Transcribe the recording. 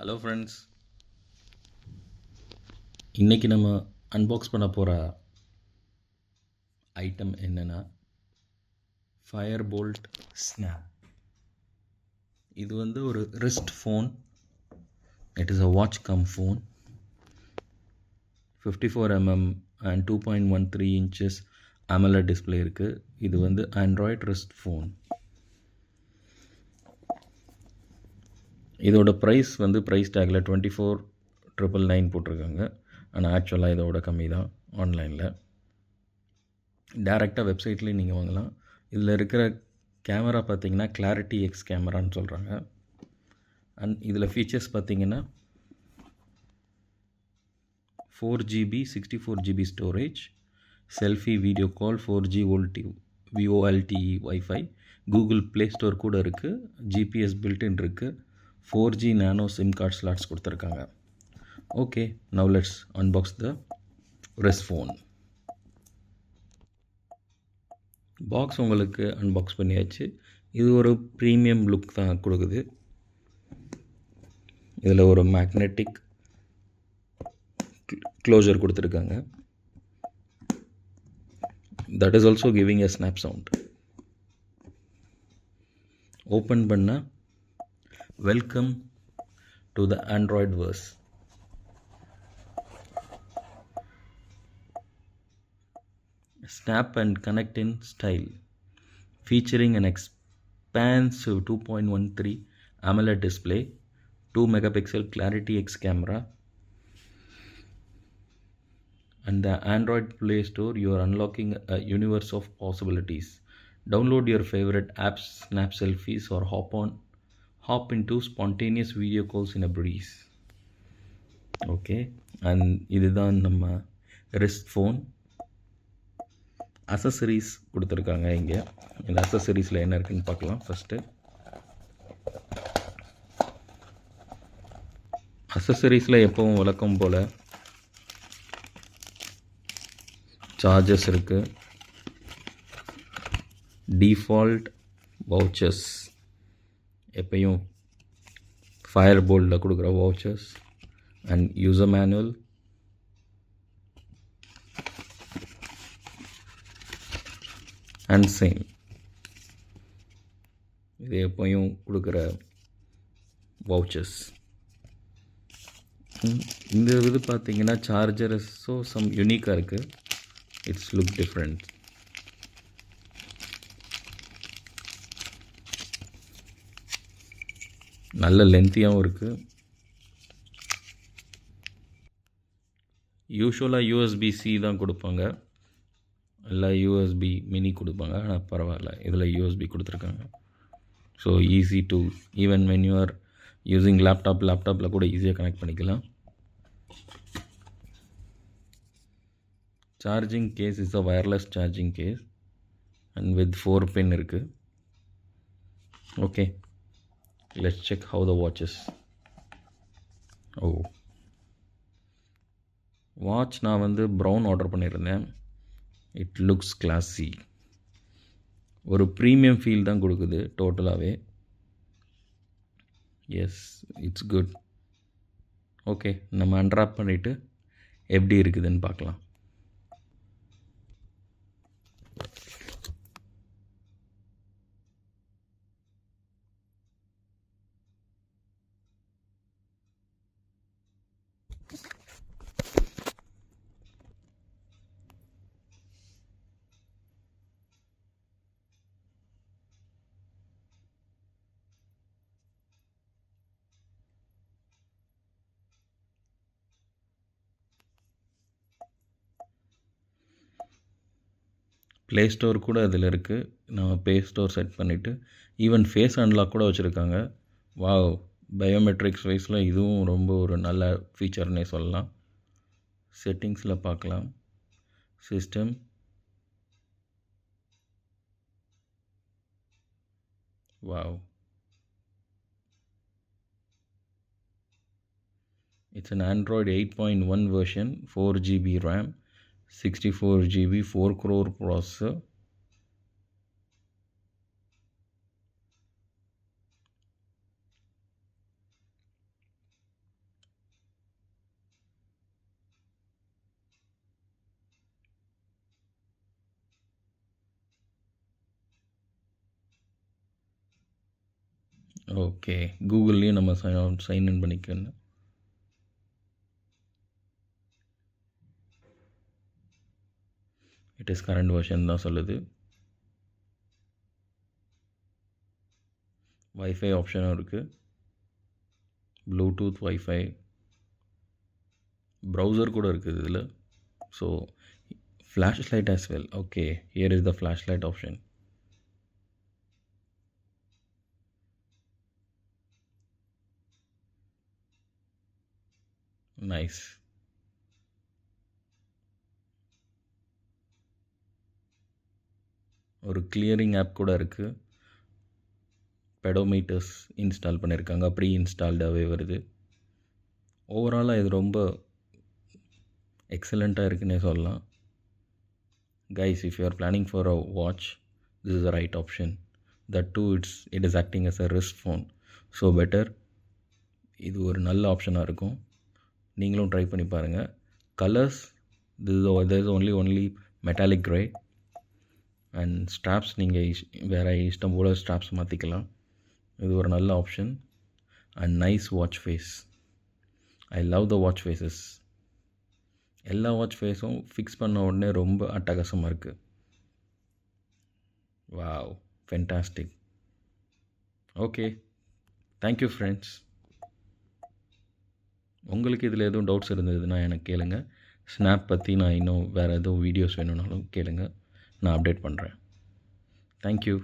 Hello friends, இன்றைக்கி நம்ம unbox பண்ண போகிற ஐட்டம் என்னென்னா ஃபயர்போல்ட் ஸ்னாப். இது வந்து ஒரு wrist phone. It is a watch come phone. 54mm and 2.13 inches AMOLED display இருக்குது. இது வந்து ஆண்ட்ராய்ட் ரிஸ்ட் ஃபோன். இதோட ப்ரைஸ் வந்து ப்ரைஸ் டேக்கில் 24,999 போட்டிருக்காங்க. ஆனால் ஆக்சுவலாக இதோட கம்மி தான். ஆன்லைனில் டேரெக்டாக வெப்சைட்லேயும் நீங்கள் வாங்கலாம். இதில் இருக்கிற கேமரா பார்த்தீங்கன்னா கிளாரிட்டி எக்ஸ் கேமரான்னு சொல்கிறாங்க. அண்ட் இதில் ஃபீச்சர்ஸ் பார்த்தீங்கன்னா 4GB 64GB storage, selfie video call, 4G VoLTE wifi, Google Play Store கூட இருக்குது, GPS பில்ட்இன் இருக்குது, 4G nano SIM card slots கொடுத்துருக்காங்க. Okay, now let's unbox the wrist phone. Box உங்களுக்கு unbox பண்ணியாச்சு. இது ஒரு ப்ரீமியம் லுக் தான் கொடுக்குது. இதில் ஒரு மேக்னெட்டிக் க்ளோசர் கொடுத்துருக்காங்க. That is also giving a snap sound. Open பண்ண welcome to the Android verse. Snap and connect in style, featuring an expansive 2.13 AMOLED display, 2 megapixel Clarity X camera, and the Android Play Store. You are unlocking a universe of possibilities. Download your favorite apps, snap selfies, or hop into spontaneous video calls in a breeze. Okay, and இதுதான் நம்ம wrist phone. அசசரிஸ் கொடுத்துருக்காங்க. இங்கே இந்த அசசரிஸில் என்ன இருக்குதுன்னு பார்க்கலாம். First அசசரிஸில் எப்பவும் வழக்கம் போல் சார்ஜஸ் இருக்குது, டிஃபால்ட் வவுச்சர்ஸ், எப்பயும் ஃபயர்போல்ட்டில் கொடுக்குற vouchers, and user manual, and same இது எப்போயும் கொடுக்குற வவுச்சர்ஸ். இந்த இது பார்த்தீங்கன்னா சார்ஜர்ஸோ சம் யூனிக்காக இருக்குது. It's look different. நல்ல லென்த்தியாகவும் இருக்குது. யூஸ்வலாக USB-C தான் கொடுப்பாங்க, இல்லை USB மினி கொடுப்பாங்க. ஆனால் பரவாயில்ல, இதில் USB கொடுத்துருக்காங்க. So easy to even when you are using லேப்டாப்பில் கூட ஈஸியாக கனெக்ட் பண்ணிக்கலாம். Charging case is a wireless charging case and with 4 pin இருக்குது. Okay, let's check how the watches. Watch நான் வந்து ப்ரௌன் ஆர்டர் பண்ணியிருந்தேன். It looks classy. ஒரு premium feel தான் கொடுக்குது டோட்டலாகவே. Yes, it's good. ஓகே, நம்ம அன்ராப் பண்ணிவிட்டு எப்படி இருக்குதுன்னு பார்க்கலாம். ப்ளே ஸ்டோர் கூட அதில் இருக்குது. நம்ம ப்ளே ஸ்டோர் செட் பண்ணிவிட்டு ஈவன் ஃபேஸ் அன்லாக் கூட வச்சுருக்காங்க. வாவ், பயோமெட்ரிக்ஸ் வைஸில் இதுவும் ரொம்ப ஒரு நல்ல ஃபீச்சர்னே சொல்லலாம். செட்டிங்ஸில் பார்க்கலாம். System, wow, it's an Android 8.1 version, 4GB RAM, 64GB 4 crore processor. Okay. கூகுள்லேயும் நம்ம சைன் இன் பண்ணிக்கணும். இட் இஸ் கரண்ட் வெர்ஷன் தான் சொல்லுது. வைஃபை ஆப்ஷனும் இருக்குது. ப்ளூடூத் வைஃபை ப்ரௌசர் கூட இருக்குது இதில். So flash light as well. Okay, here is the flashlight option. Nice. ஒரு கிளியரிங் ஆப் கூட இருக்குது. பெடோமீட்டர்ஸ் இன்ஸ்டால் பண்ணியிருக்காங்க, ப்ரீ இன்ஸ்டால்டாகவே வருது. ஓவராலாக இது ரொம்ப எக்ஸலண்ட்டாக இருக்குன்னே சொல்லலாம். Guys, if you are planning for a watch, this is the right option. That too, it is acting as a wrist phone. So better, இது ஒரு நல்ல ஆப்ஷனாக இருக்கும். நீங்களும் ட்ரை பண்ணி பாருங்கள். Colours, there is only metallic grey. And straps நீங்கள் வேறு இஷ்டம் போல் ஸ்ட்ராப்ஸ் மாற்றிக்கலாம். இது ஒரு நல்ல option. And nice watch face. I love the watch faces. எல்லா வாட்ச் ஃபேஸும் ஃபிக்ஸ் பண்ண உடனே ரொம்ப அட்டகாசமாக இருக்குது. Wow, fantastic. Okay, thank you friends. உங்களுக்கு இதில் எதுவும் டவுட்ஸ் இருந்ததுன்னா எனக்கு கேளுங்க. ஸ்னாப் பற்றி நான் இன்னும் வேறு எதுவும் வீடியோஸ் வேணும்னாலும் கேளுங்க, நான் அப்டேட் பண்ணுறேன். தேங்க்யூ.